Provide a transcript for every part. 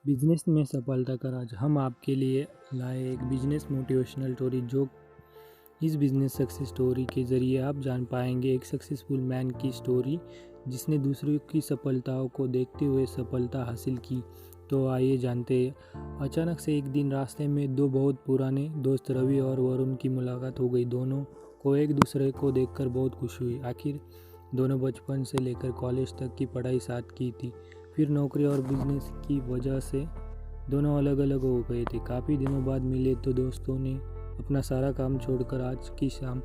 Business में सफलता का राज हम आपके लिए लाए एक बिजनेस मोटिवेशनल स्टोरी। जो इस बिजनेस सक्सेस स्टोरी के ज़रिए आप जान पाएंगे एक सक्सेसफुल मैन की स्टोरी जिसने दूसरों की सफलताओं को देखते हुए सफलता हासिल की। तो आइए जानते हैं। अचानक से एक दिन रास्ते में दो बहुत पुराने दोस्त रवि और वरुण की मुलाकात हो गई। दोनों को एक दूसरे को देखकर बहुत खुशी हुई। आखिर दोनों बचपन से लेकर कॉलेज तक की पढ़ाई साथ की थी। फिर नौकरी और बिजनेस की वजह से दोनों अलग अलग हो गए थे। काफ़ी दिनों बाद मिले तो दोस्तों ने अपना सारा काम छोड़कर आज की शाम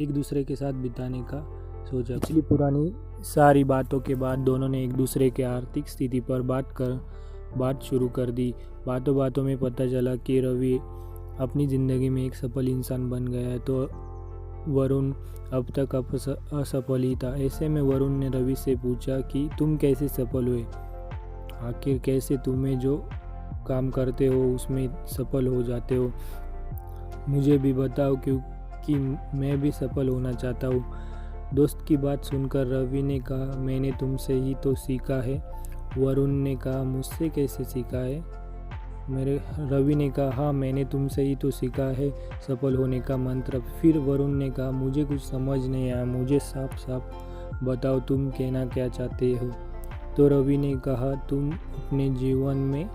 एक दूसरे के साथ बिताने का सोचा। पिछली पुरानी सारी बातों के बाद दोनों ने एक दूसरे के आर्थिक स्थिति पर बात शुरू कर दी। बातों बातों में पता चला कि रवि अपनी ज़िंदगी में एक सफल इंसान बन गया है तो वरुण अब तक असफल ही था। ऐसे में वरुण ने रवि से पूछा कि तुम कैसे सफल हुए, आखिर कैसे तुम्हें जो काम करते हो उसमें सफल हो जाते हो, मुझे भी बताओ क्योंकि मैं भी सफल होना चाहता हूँ। दोस्त की बात सुनकर रवि ने कहा, मैंने तुमसे ही तो सीखा है। वरुण ने कहा, मुझसे कैसे सीखा है? रवि ने कहा, हाँ मैंने तुमसे ही तो सीखा है सफल होने का मंत्र। फिर वरुण ने कहा, मुझे कुछ समझ नहीं आया, मुझे साफ साफ बताओ तुम कहना क्या चाहते हो। तो रवि ने कहा, तुम अपने जीवन में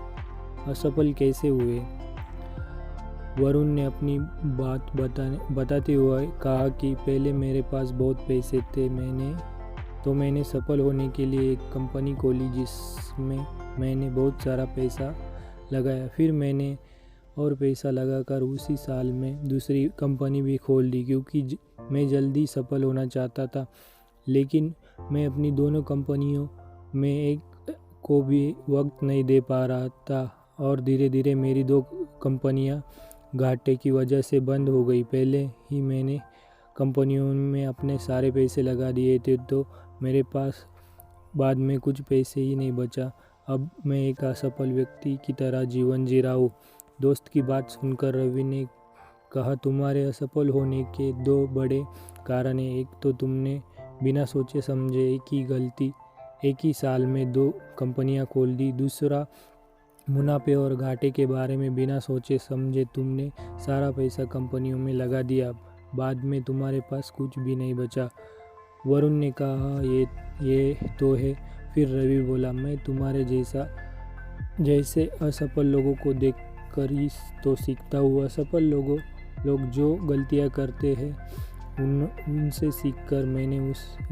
असफल कैसे हुए? वरुण ने अपनी बात बताते हुए कहा कि पहले मेरे पास बहुत पैसे थे, मैंने सफल होने के लिए एक कंपनी खोली जिसमें मैंने बहुत सारा पैसा लगाया। फिर मैंने और पैसा लगाकर उसी साल में दूसरी कंपनी भी खोल दी क्योंकि मैं जल्दी सफल होना चाहता था। लेकिन मैं अपनी दोनों कंपनियों में एक को भी वक्त नहीं दे पा रहा था और धीरे धीरे मेरी दो कंपनियां घाटे की वजह से बंद हो गई। पहले ही मैंने कंपनियों में अपने सारे पैसे लगा दिए थे तो मेरे पास बाद में कुछ पैसे ही नहीं बचा। अब मैं एक असफल व्यक्ति की तरह जीवन जी रहा हूँ। दोस्त की बात सुनकर रवि ने कहा, तुम्हारे असफल होने के दो बड़े कारण हैं। एक तो तुमने बिना सोचे समझे एक ही साल में दो कंपनियां खोल दी। दूसरा, मुनाफे और घाटे के बारे में बिना सोचे समझे तुमने सारा पैसा कंपनियों में लगा दिया, बाद में तुम्हारे पास कुछ भी नहीं बचा। वरुण ने कहा, ये तो है। फिर रवि बोला, मैं तुम्हारे जैसे असफल लोगों को देखकर ही तो सीखता हूँ। असफल लोग जो गलतियाँ करते हैं उनसे सीखकर मैंने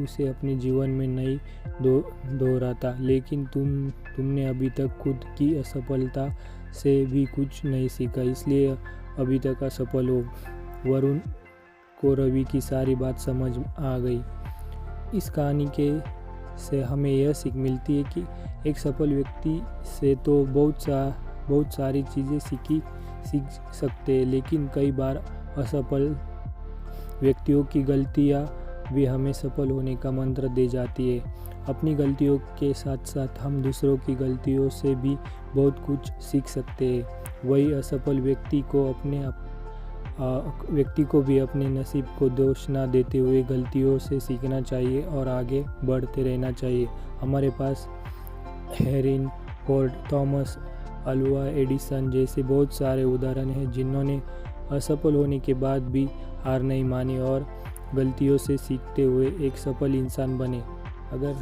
उसे अपने जीवन में नहीं दोहराता। लेकिन तुमने अभी तक खुद की असफलता से भी कुछ नहीं सीखा, इसलिए अभी तक असफल हो। वरुण को रवि की सारी बात समझ आ गई। इस कहानी से हमें यह सीख मिलती है कि एक सफल व्यक्ति से तो बहुत सारी चीज़ें सीख सकते हैं, लेकिन कई बार असफल व्यक्तियों की गलतियाँ भी हमें सफल होने का मंत्र दे जाती है। अपनी गलतियों के साथ साथ हम दूसरों की गलतियों से भी बहुत कुछ सीख सकते हैं। वही असफल व्यक्ति को भी अपने नसीब को दोष ना देते हुए गलतियों से सीखना चाहिए और आगे बढ़ते रहना चाहिए। हमारे पास Henry Ford, Thomas Alva Edison जैसे बहुत सारे उदाहरण हैं जिन्होंने असफल होने के बाद भी हार नहीं मानी और गलतियों से सीखते हुए एक सफल इंसान बने। अगर